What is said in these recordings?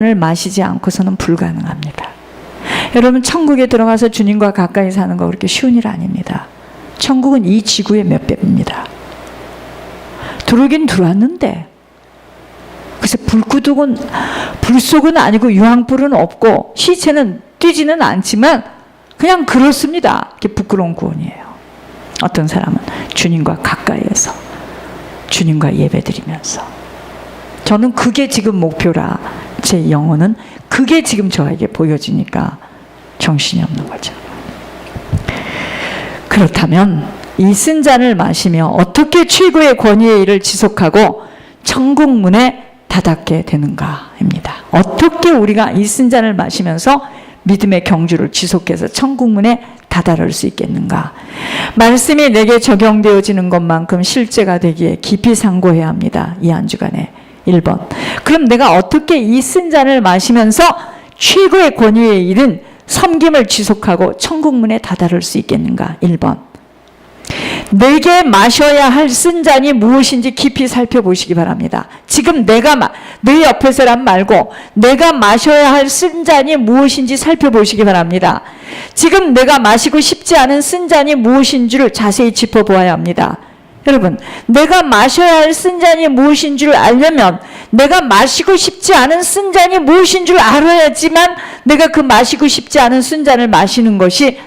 을 마시지 않고서는 불가능합니다. 여러분, 천국에 들어가서 주님과 가까이 사는 거 그렇게 쉬운 일 아닙니다. 천국은 이 지구의 몇 배입니다. 들어오긴 들어왔는데, 그래서 불 속은 아니고 유황불은 없고 시체는 뛰지는 않지만 그냥 그렇습니다. 이게 부끄러운 구원이에요. 어떤 사람은 주님과 가까이에서 주님과 예배드리면서, 저는 그게 지금 목표라. 제 영혼은 그게 지금 저에게 보여지니까 정신이 없는 거죠. 그렇다면 이 쓴 잔을 마시며 어떻게 최고의 권위의 일을 지속하고 천국 문에 닫게 되는가입니다. 어떻게 우리가 이 쓴 잔을 마시면서 믿음의 경주를 지속해서 천국 문에 다다를 수 있겠는가? 말씀이 내게 적용되어지는 것만큼 실제가 되기에 깊이 상고해야 합니다. 이 한 주간에. 1번. 그럼 내가 어떻게 이 쓴 잔을 마시면서 최고의 권위에 이른 섬김을 지속하고 천국 문에 다다를 수 있겠는가? 1번. 내게 마셔야 할 쓴 잔이 무엇인지 깊이 살펴보시기 바랍니다. 지금 내 옆에 사람 말고 내가 마셔야 할 쓴 잔이 무엇인지 살펴보시기 바랍니다. 지금 내가 마시고 싶지 않은 쓴 잔이 무엇인지를 자세히 짚어보아야 합니다. 여러분, 내가 마셔야 할 쓴 잔이 무엇인 줄 알려면 내가 마시고 싶지 않은 쓴 잔이 무엇인 줄 알아야지만 내가 그 마시고 싶지 않은 쓴 잔을 마시는 것이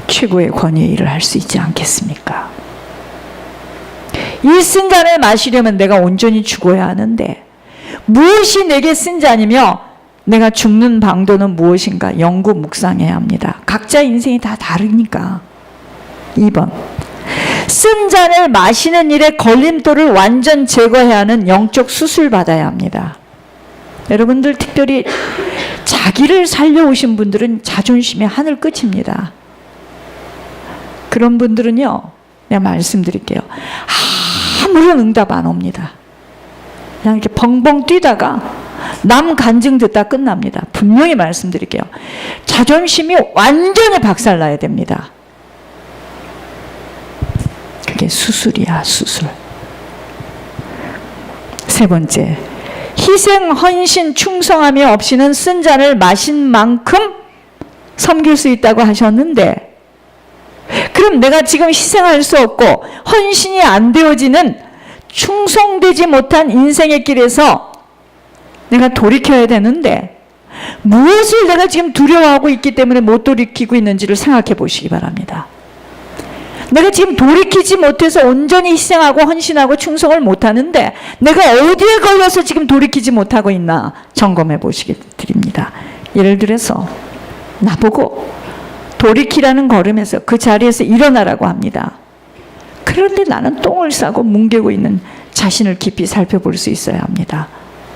최고의 권위의 일을 할 수 있지 않겠습니까? 이 쓴 잔을 마시려면 내가 온전히 죽어야 하는데 무엇이 내게 쓴 잔이며 내가 죽는 방도는 무엇인가 연구 묵상해야 합니다. 각자 인생이 다 다르니까. 2번. 쓴 잔을 마시는 일에 걸림돌을 완전 제거해야 하는 영적 수술 받아야 합니다. 여러분들, 특별히 자기를 살려오신 분들은 자존심이 하늘 끝입니다. 그런 분들은요, 내가 말씀드릴게요. 아무런 응답 안 옵니다. 그냥 이렇게 벙벙 뛰다가 남 간증 듣다 끝납니다. 분명히 말씀드릴게요. 자존심이 완전히 박살나야 됩니다. 그게 수술이야, 수술. 3번째, 희생, 헌신, 충성함이 없이는 쓴 잔을 마신 만큼 섬길 수 있다고 하셨는데, 그럼 내가 지금 희생할 수 없고 헌신이 안 되어지는 충성되지 못한 인생의 길에서 내가 돌이켜야 되는데 무엇을 내가 지금 두려워하고 있기 때문에 못 돌이키고 있는지를 생각해 보시기 바랍니다. 내가 지금 돌이키지 못해서 온전히 희생하고 헌신하고 충성을 못하는데 내가 어디에 걸려서 지금 돌이키지 못하고 있나 점검해 보시기 드립니다. 예를 들어서 나보고 돌이키라는 걸음에서 그 자리에서 일어나라고 합니다. 그런데 나는 똥을 싸고 뭉개고 있는 자신을 깊이 살펴볼 수 있어야 합니다.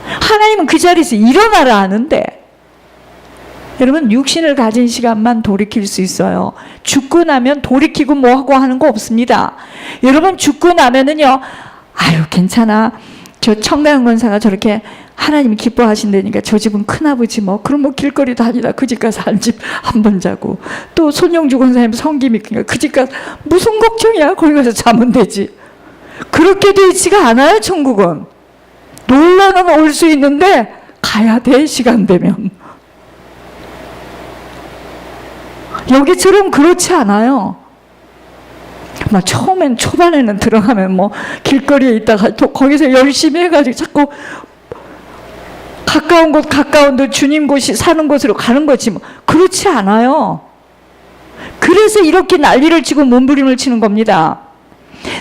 하나님은 그 자리에서 일어나라 하는데, 여러분, 육신을 가진 시간만 돌이킬 수 있어요. 죽고 나면 돌이키고 뭐하고 하는 거 없습니다. 여러분, 죽고 나면은요, 아유 괜찮아, 저 청가영 권사가 저렇게 하나님이 기뻐하신다니까 저 집은 큰아버지 뭐, 그럼 뭐 길거리 다니다 그 집 가서 한 집 한 번 자고, 또 손영주 권사님 성김이 크니까 그 집 가서 무슨 걱정이야, 거기 가서 자면 되지. 그렇게 되지가 않아요. 천국은 놀러는 올 수 있는데 가야 돼, 시간 되면. 여기처럼 그렇지 않아요. 막 처음엔 초반에는 들어가면 뭐 길거리에 있다가 또 거기서 열심히 해가지고 자꾸 가까운 데 주님 곳이 사는 곳으로 가는 거지 뭐. 그렇지 않아요. 그래서 이렇게 난리를 치고 몸부림을 치는 겁니다.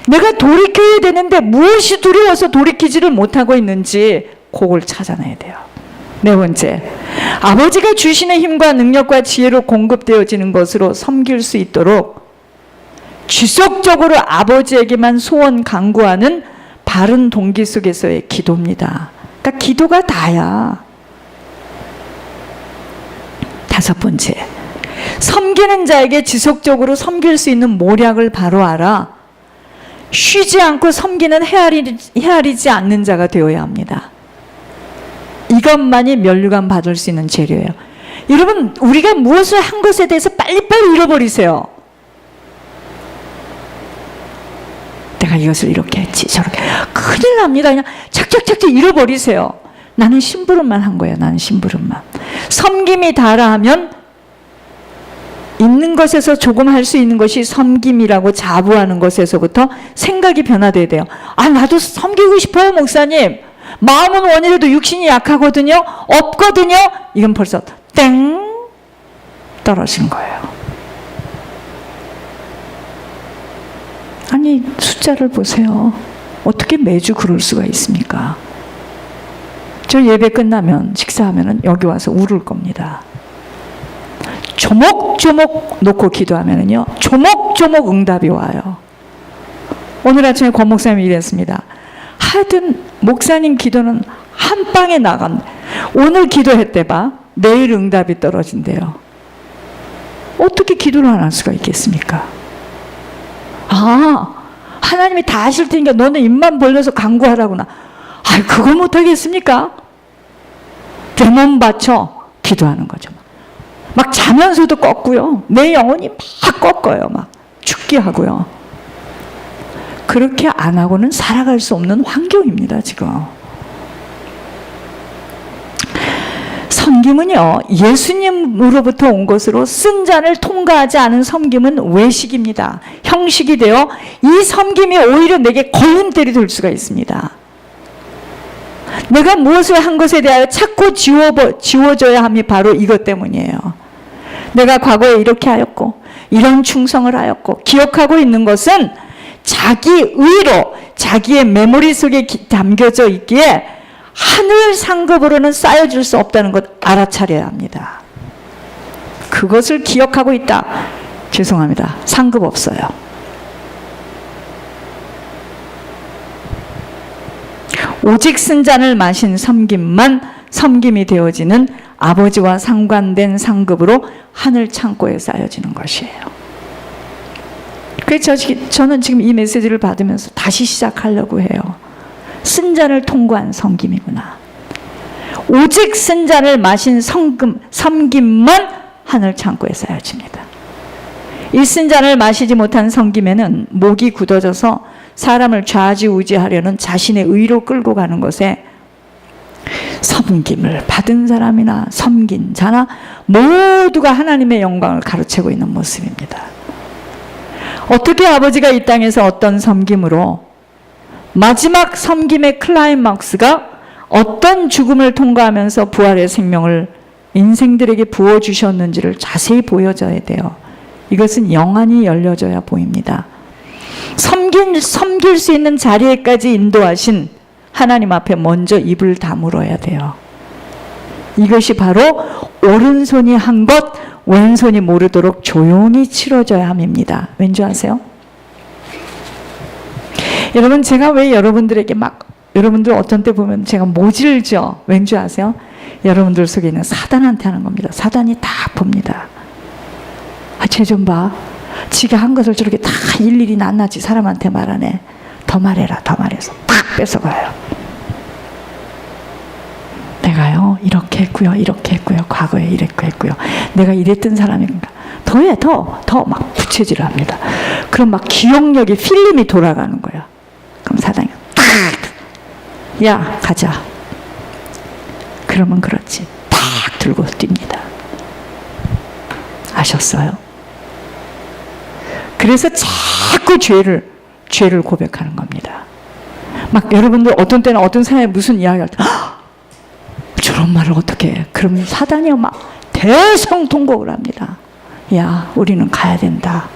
내가 돌이켜야 되는데 무엇이 두려워서 돌이키지를 못하고 있는지 그걸 찾아내야 돼요. 4번째, 아버지가 주시는 힘과 능력과 지혜로 공급되어지는 것으로 섬길 수 있도록 지속적으로 아버지에게만 소원 간구하는 바른 동기 속에서의 기도입니다. 그러니까 기도가 다야. 5번째, 섬기는 자에게 지속적으로 섬길 수 있는 모략을 바로 알아 쉬지 않고 섬기는 헤아리지 않는 자가 되어야 합니다. 이것만이 면류관 받을 수 있는 재료예요. 여러분, 우리가 무엇을 한 것에 대해서 빨리빨리 잃어버리세요. 내가 이것을 이렇게 했지 저렇게. 큰일 납니다. 그냥 착착착착 잃어버리세요. 나는 심부름만 한 거예요. 나는 심부름만. 섬김이 다라 하면 있는 것에서 조금 할 수 있는 것이 섬김이라고 자부하는 것에서부터 생각이 변화돼야 돼요. 아, 나도 섬기고 싶어요, 목사님. 마음은 원이라도 육신이 약하거든요. 없거든요. 이건 벌써 땡 떨어진 거예요. 아니, 숫자를 보세요. 어떻게 매주 그럴 수가 있습니까? 저 예배 끝나면 식사하면은 여기 와서 울을 겁니다. 조목조목 놓고 기도하면은요, 조목조목 응답이 와요. 오늘 아침에 권 목사님이 이랬습니다. 하여튼 목사님 기도는 한 방에 나간. 오늘 기도했대 봐. 내일 응답이 떨어진대요. 어떻게 기도를 안 할 수가 있겠습니까? 아, 하나님이 다 하실 테니까 너는 입만 벌려서 간구하라구나. 아, 그걸 못하겠습니까? 내 몸 바쳐 기도하는 거죠. 막 자면서도 꺾고요. 내 영혼이 막 꺾어요. 막 죽게 하고요. 그렇게 안 하고는 살아갈 수 없는 환경입니다, 지금. 섬김은요, 예수님으로부터 온 것으로 쓴 잔을 통과하지 않은 섬김은 외식입니다. 형식이 되어 이 섬김이 오히려 내게 걸림돌이 될 수가 있습니다. 내가 무엇을 한 것에 대하여 찾고 지워져야 함이 바로 이것 때문이에요. 내가 과거에 이렇게 하였고 이런 충성을 하였고 기억하고 있는 것은 자기 의로 자기의 메모리 속에 담겨져 있기에 하늘 상급으로는 쌓여줄 수 없다는 것 알아차려야 합니다. 그것을 기억하고 있다. 죄송합니다. 상급 없어요. 오직 쓴 잔을 마신 섬김만 섬김이 되어지는 아버지와 상관된 상급으로 하늘 창고에 쌓여지는 것이에요. 그래서 저는 지금 이 메시지를 받으면서 다시 시작하려고 해요. 쓴 잔을 통과한 섬김이구나. 오직 쓴 잔을 마신 섬김만 하늘 창고에 쌓여집니다. 이 쓴 잔을 마시지 못한 섬김에는 목이 굳어져서 사람을 좌지우지하려는 자신의 의로 끌고 가는 것에 섬김을 받은 사람이나 섬긴 자나 모두가 하나님의 영광을 가로채고 있는 모습입니다. 어떻게 아버지가 이 땅에서 어떤 섬김으로 마지막 섬김의 클라이막스가 어떤 죽음을 통과하면서 부활의 생명을 인생들에게 부어주셨는지를 자세히 보여줘야 돼요. 이것은 영안이 열려져야 보입니다. 섬길 수 있는 자리에까지 인도하신 하나님 앞에 먼저 입을 다물어야 돼요. 이것이 바로 오른손이 한 것 왼손이 모르도록 조용히 치러져야 함입니다. 왠지 아세요? 여러분, 제가 왜 여러분들에게 여러분들 어떤 때 보면 제가 모질죠. 왠지 아세요? 여러분들 속에 있는 사단한테 하는 겁니다. 사단이 다 봅니다. 아, 쟤 좀 봐. 지가 한 것을 저렇게 다 일일이 낱낱이 사람한테 말하네. 더 말해라, 더 말해서 팍 뺏어가요. 내가요 이렇게 했고요, 이렇게 했고요, 과거에 이랬고 했고요, 내가 이랬던 사람인가. 더해, 더 막 부채질을 합니다. 그럼 막 기억력이 필름이 돌아가는 거야. 그럼 사단이 딱, 야 가자. 그러면 그렇지, 딱 들고 뜁니다. 아셨어요? 그래서 자꾸 죄를 고백하는 겁니다. 막 여러분들 어떤 때는 어떤 사람이 무슨 이야기할 때 저런 말을 어떻게 해? 그러면 사단이요 막 대성통곡을 합니다. 야, 우리는 가야 된다.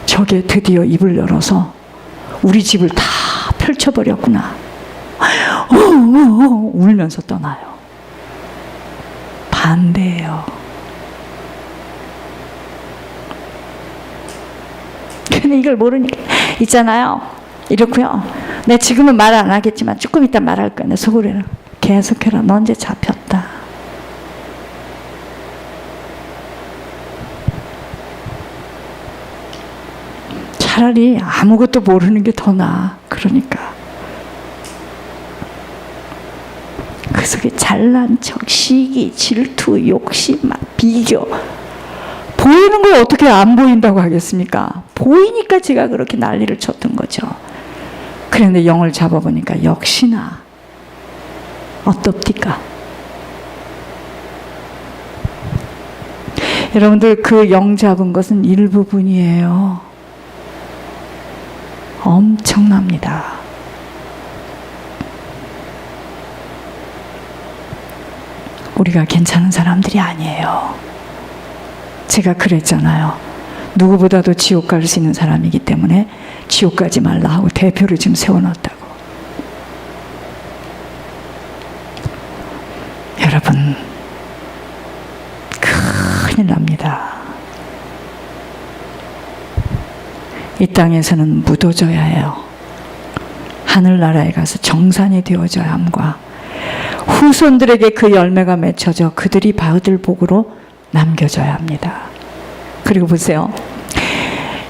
저게 드디어 입을 열어서 우리 집을 다 펼쳐버렸구나. 울면서 떠나요. 반대예요. 근데 이걸 모르니까 있잖아요. 이렇고요. 내가 지금은 말 안 하겠지만 조금 이따 말할 거야. 내 속으로는 계속해라. 너 이제 잡혔다. 차라리 아무것도 모르는 게 더 나아. 그러니까 그 속에 잘난 척, 시기, 질투, 욕심, 막 비교. 보이는 걸 어떻게 안 보인다고 하겠습니까? 보이니까 제가 그렇게 난리를 쳤던 거죠. 그런데 영을 잡아보니까 역시나 어떻디까? 여러분들, 그 영 잡은 것은 일부분이에요. 엄청납니다. 우리가 괜찮은 사람들이 아니에요. 제가 그랬잖아요. 누구보다도 지옥 갈 수 있는 사람이기 때문에 지옥 가지 말라 하고 대표를 지금 세워놨다고. 여러분, 큰일 납니다. 이 땅에서는 묻어져야 해요. 하늘나라에 가서 정산이 되어져야 함과 후손들에게 그 열매가 맺혀져 그들이 받을 복으로 남겨져야 합니다. 그리고 보세요.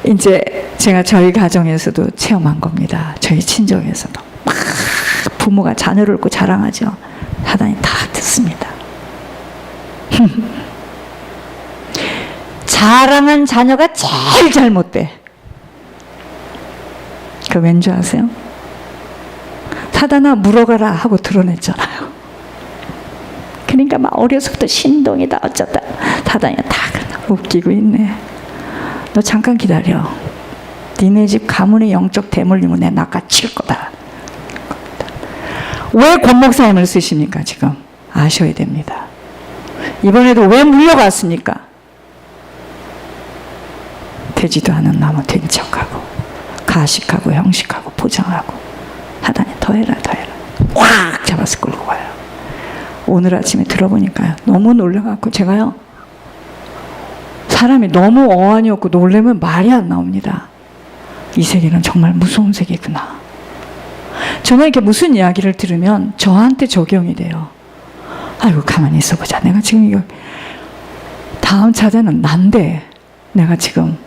이제 제가 저희 가정에서도 체험한 겁니다. 저희 친정에서도 막 부모가 자녀를 얻고 자랑하죠. 사단이 다 듣습니다. 자랑한 자녀가 제일 잘못돼. 그 왠지 아세요? 사단아 물어가라 하고 드러냈잖아요. 그러니까 막 어려서부터 신동이다 어쩌다. 사단이 다 웃기고 있네. 너 잠깐 기다려. 니네 집 가문의 영적 대물림은 내 낚아칠 거다. 왜 권 목사님을 쓰십니까? 지금 아셔야 됩니다. 이번에도 왜 물려갔습니까? 되지도 않은 나무 된 척하고 가식하고 형식하고 포장하고 하다니 더해라 확 잡아서 끌고 가요. 오늘 아침에 들어보니까요, 너무 놀라갖고 제가요, 사람이 너무 어안이 없고 놀라면 말이 안 나옵니다. 이 세계는 정말 무서운 세계구나. 저는 이렇게 무슨 이야기를 들으면 저한테 적용이 돼요. 아이고 가만히 있어보자. 내가 지금 이거 다음 차례는 난데 내가 지금,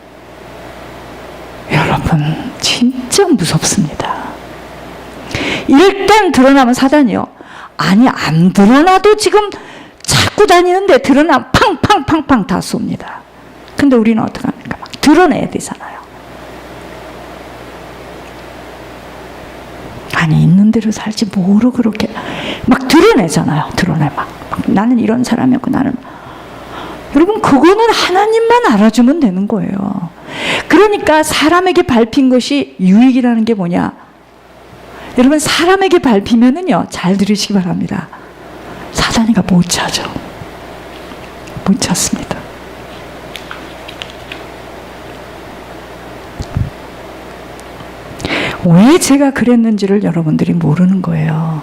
여러분 진짜 무섭습니다. 일단 드러나면 사단이요. 아니 안 드러나도 지금 자꾸 다니는데 드러나면 팡팡팡팡 다 쏩니다. 근데 우리는 어떡합니까? 막 드러내야 되잖아요. 아니 있는 대로 살지 뭐로 그렇게 막 드러내잖아요. 드러내 막 나는 이런 사람이었고 나는. 여러분 그거는 하나님만 알아주면 되는 거예요. 그러니까 사람에게 밟힌 것이 유익이라는 게 뭐냐? 여러분 사람에게 밟히면은요, 잘 들으시기 바랍니다. 사단이가 못 찾아. 못 찾습니다. 왜 제가 그랬는지를 여러분들이 모르는 거예요.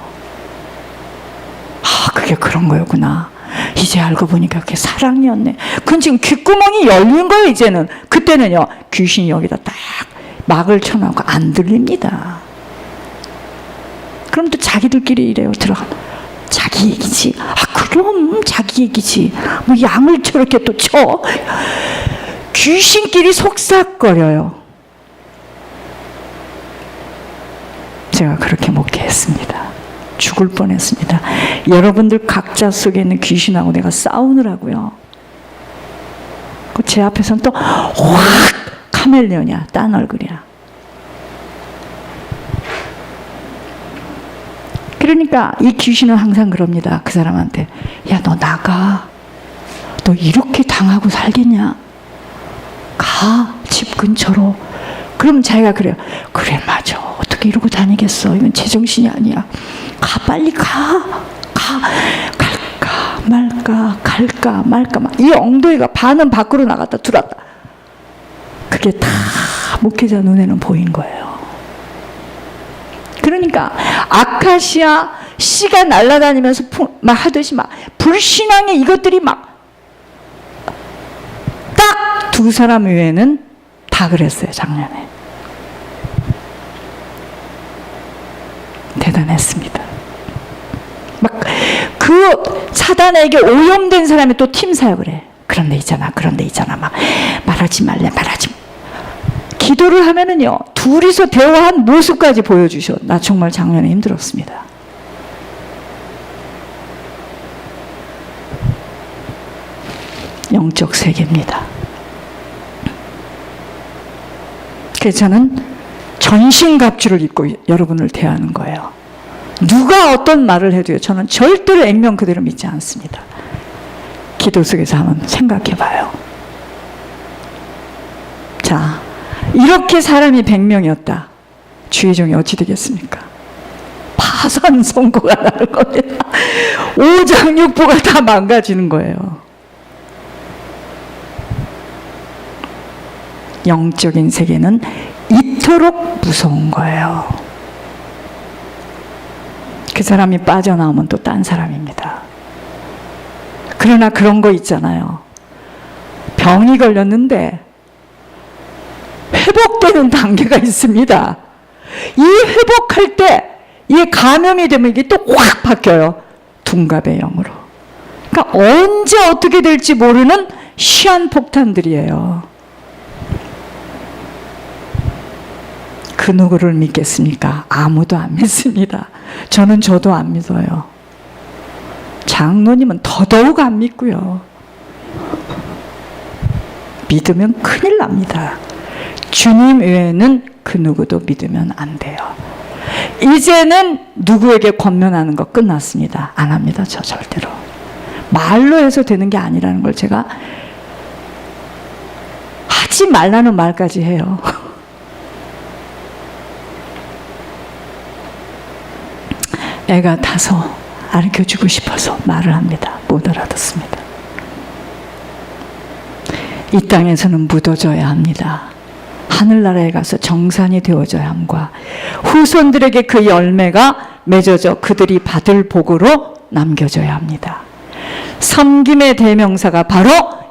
아, 그게 그런 거였구나. 이제 알고 보니까 그게 사랑이었네. 그건 지금 귓구멍이 열린 거예요, 이제는. 그때는요, 귀신이 여기다 딱 막을 쳐놓고 안 들립니다. 그럼 또 자기들끼리 이래요. 들어가. 자기 얘기지. 아, 그럼 자기 얘기지. 뭐 양을 저렇게 또 쳐. 귀신끼리 속삭거려요. 제가 그렇게 목회했습니다. 죽을 뻔했습니다. 여러분들 각자 속에 있는 귀신하고 내가 싸우느라고요. 제 앞에서는 또 확 카멜레온이야. 딴 얼굴이야. 그러니까 이 귀신은 항상 그럽니다. 그 사람한테. 야, 너 나가. 너 이렇게 당하고 살겠냐? 가. 집 근처로. 그럼 자기가 그래요. 그래, 맞아. 어떻게 이러고 다니겠어. 이건 제정신이 아니야. 가, 빨리 가. 가. 갈까 말까. 갈까 말까. 이 엉덩이가 반은 밖으로 나갔다 들어왔다. 그게 다 목회자 눈에는 보인 거예요. 그러니까 아카시아 씨가 날아다니면서 막 하듯이 막 불신앙의 이것들이 막 딱 두 사람 외에는 다 그랬어요. 작년에. 대단했습니다. 막 그 사단에게 오염된 사람이 또 팀 사역을 해. 그런데 있잖아 막 말하지 말래. 기도를 하면은요, 둘이서 대화한 모습까지 보여주셔. 나 정말 작년에 힘들었습니다. 영적 세계입니다. 그래서 저는 전신갑주를 입고 여러분을 대하는 거예요. 누가 어떤 말을 해도요, 저는 절대로 액면 그대로 믿지 않습니다. 기도 속에서 한번 생각해 봐요. 자, 이렇게 사람이 100명이었다. 주의 종이 어찌 되겠습니까? 파산 선고가 나는 겁니다. 오장육부가 다 망가지는 거예요. 영적인 세계는 이토록 무서운 거예요. 그 사람이 빠져나오면 또 딴 사람입니다. 그러나 그런 거 있잖아요. 병이 걸렸는데 회복되는 단계가 있습니다. 이 회복할 때 이 감염이 되면 이게 또 확 바뀌어요. 둔갑의 영으로. 그러니까 언제 어떻게 될지 모르는 시한폭탄들이에요. 그 누구를 믿겠습니까? 아무도 안 믿습니다. 저도 안 믿어요. 장로님은 더더욱 안 믿고요. 믿으면 큰일 납니다. 주님 외에는 그 누구도 믿으면 안 돼요. 이제는 누구에게 권면하는 거 끝났습니다. 안 합니다. 저 절대로. 말로 해서 되는 게 아니라는 걸 제가 하지 말라는 말까지 해요. 애가 타서 가르쳐주고 싶어서 말을 합니다. 못 알아듣습니다. 이 땅에서는 묻어져야 합니다. 하늘나라에 가서 정산이 되어져야 함과 후손들에게 그 열매가 맺어져 그들이 받을 복으로 남겨져야 합니다. 섬김의 대명사가 바로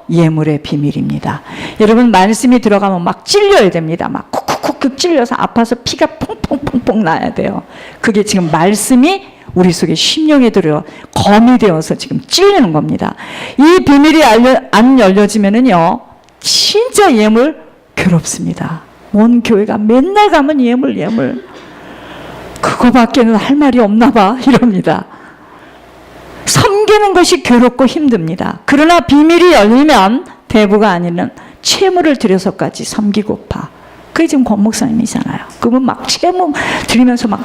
예물의 비밀입니다. 여러분, 말씀이 들어가면 막 찔려야 됩니다. 막 쿡쿡쿡 찔려서 아파서 피가 퐁퐁퐁퐁 나야 돼요. 그게 지금 말씀이 우리 속에 심령에 들어 검이 되어서 지금 찔리는 겁니다. 이 비밀이 안 열려지면은요, 진짜 예물 괴롭습니다. 온 교회가 맨날 가면 예물 그거밖에는 할 말이 없나 봐 이럽니다. 섬기는 것이 괴롭고 힘듭니다. 그러나 비밀이 열리면 대부가 아니는 채무를 들여서까지 섬기고파. 그게 지금 권 목사님이잖아요. 그분 막 채무 드리면서 막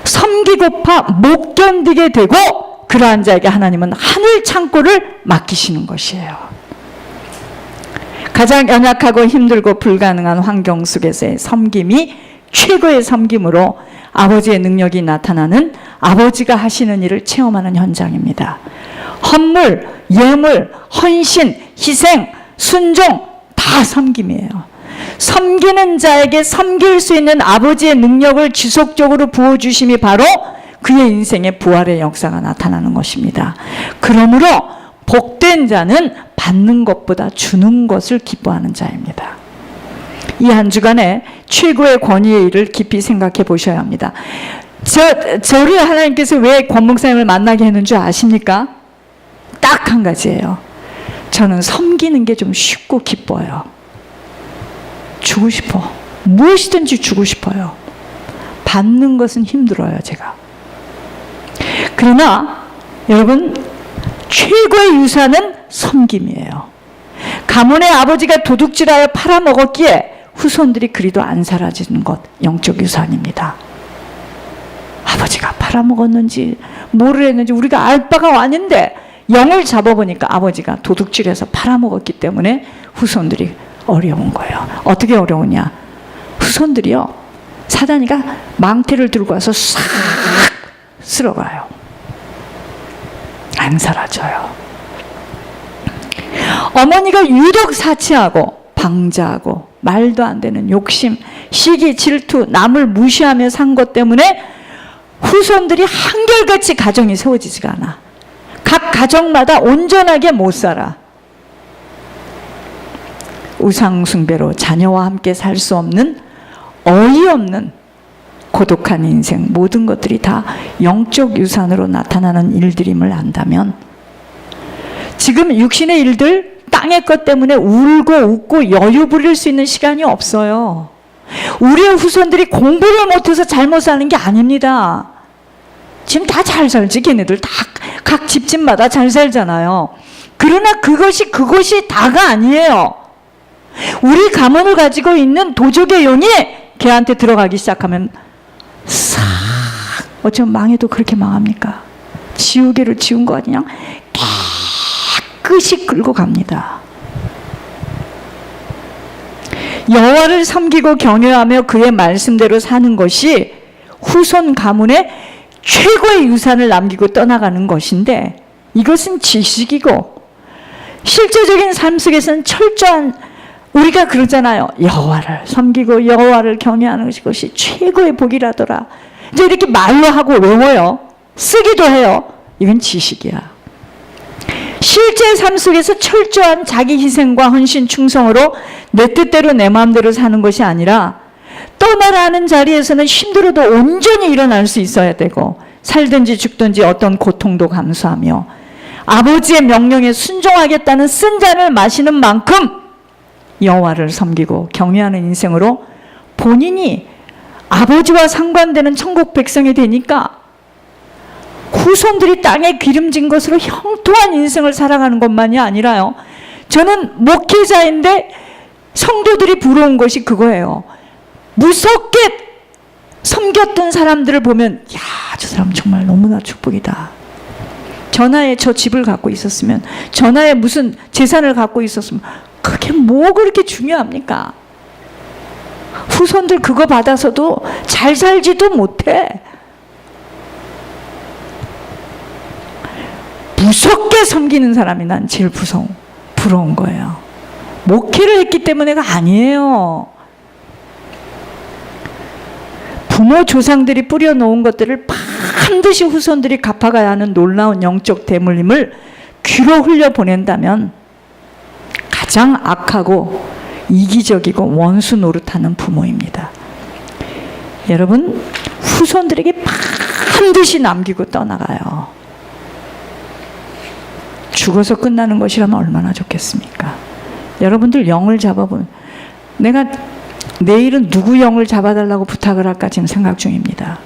섬기고파 못 견디게 되고, 그러한 자에게 하나님은 하늘 창고를 맡기시는 것이에요. 가장 연약하고 힘들고 불가능한 환경 속에서의 섬김이 최고의 섬김으로 아버지의 능력이 나타나는, 아버지가 하시는 일을 체험하는 현장입니다. 헌물, 예물, 헌신, 희생, 순종 다 섬김이에요. 섬기는 자에게 섬길 수 있는 아버지의 능력을 지속적으로 부어주심이 바로 그의 인생의 부활의 역사가 나타나는 것입니다. 그러므로 복된 자는 받는 것보다 주는 것을 기뻐하는 자입니다. 이 한 주간에 최고의 권위의 일을 깊이 생각해 보셔야 합니다. 저를 하나님께서 왜 권 목사님을 만나게 했는 줄 아십니까? 딱 한 가지예요. 저는 섬기는 게 좀 쉽고 기뻐요. 주고 싶어. 무엇이든지 주고 싶어요. 받는 것은 힘들어요, 제가. 그러나 여러분, 최고의 유산은 섬김이에요. 가문의 아버지가 도둑질하여 팔아먹었기에 후손들이 그리도 안 사라지는 것, 영적 유산입니다. 아버지가 팔아먹었는지 뭐를 했는지 우리가 알 바가 아닌데, 영을 잡아보니까 아버지가 도둑질해서 팔아먹었기 때문에 후손들이 어려운 거예요. 어떻게 어려우냐? 후손들이요, 사단이가 망태를 들고 와서 싹 쓸어가요. 안 사라져요. 어머니가 유독 사치하고 방자하고 말도 안 되는 욕심, 시기, 질투, 남을 무시하며 산 것 때문에 후손들이 한결같이 가정이 세워지지가 않아. 각 가정마다 온전하게 못 살아. 우상숭배로 자녀와 함께 살 수 없는 어이없는 고독한 인생, 모든 것들이 다 영적 유산으로 나타나는 일들임을 안다면, 지금 육신의 일들, 땅의 것 때문에 울고 웃고 여유 부릴 수 있는 시간이 없어요. 우리의 후손들이 공부를 못해서 잘못 사는 게 아닙니다. 지금 다 잘 살지. 걔네들 다 각 집집마다 잘 살잖아요. 그러나 그것이 다가 아니에요. 우리 가문을 가지고 있는 도적의 영이 걔한테 들어가기 시작하면 싹 어쩌면 망해도 그렇게 망합니까? 지우개로 지운 거 그냥 깨끗이 끌고 갑니다. 여호와를 섬기고 경외하며 그의 말씀대로 사는 것이 후손 가문에 최고의 유산을 남기고 떠나가는 것인데, 이것은 지식이고 실제적인 삶 속에서는 철저한, 우리가 그러잖아요. 여호와를 섬기고 여호와를 경외하는 것이 최고의 복이라더라. 이제 이렇게 말로 하고 외워요. 쓰기도 해요. 이건 지식이야. 실제 삶 속에서 철저한 자기 희생과 헌신 충성으로 내 뜻대로 내 마음대로 사는 것이 아니라, 떠나라는 자리에서는 힘들어도 온전히 일어날 수 있어야 되고, 살든지 죽든지 어떤 고통도 감수하며 아버지의 명령에 순종하겠다는 쓴 잔을 마시는 만큼 여호와를 섬기고 경외하는 인생으로 본인이 아버지와 상관되는 천국 백성이 되니까 후손들이 땅에 기름진 것으로 형통한 인생을 살아가는 것만이 아니라요. 저는 목회자인데 성도들이 부러운 것이 그거예요. 무섭게 섬겼던 사람들을 보면, 야, 저 사람 정말 너무나 축복이다. 전하에 저 집을 갖고 있었으면, 전하에 무슨 재산을 갖고 있었으면, 그게 뭐 그렇게 중요합니까? 후손들 그거 받아서도 잘 살지도 못해. 무섭게 섬기는 사람이 난 제일 부러운 거예요. 목회를 했기 때문에가 아니에요. 부모 조상들이 뿌려놓은 것들을 반드시 후손들이 갚아가야 하는 놀라운 영적 대물림을 귀로 흘려보낸다면 가장 악하고 이기적이고 원수 노릇하는 부모입니다. 여러분, 후손들에게 반드시 남기고 떠나가요. 죽어서 끝나는 것이라면 얼마나 좋겠습니까? 여러분들 영을 잡아보면, 내가 내일은 누구 영을 잡아달라고 부탁을 할까 지금 생각 중입니다.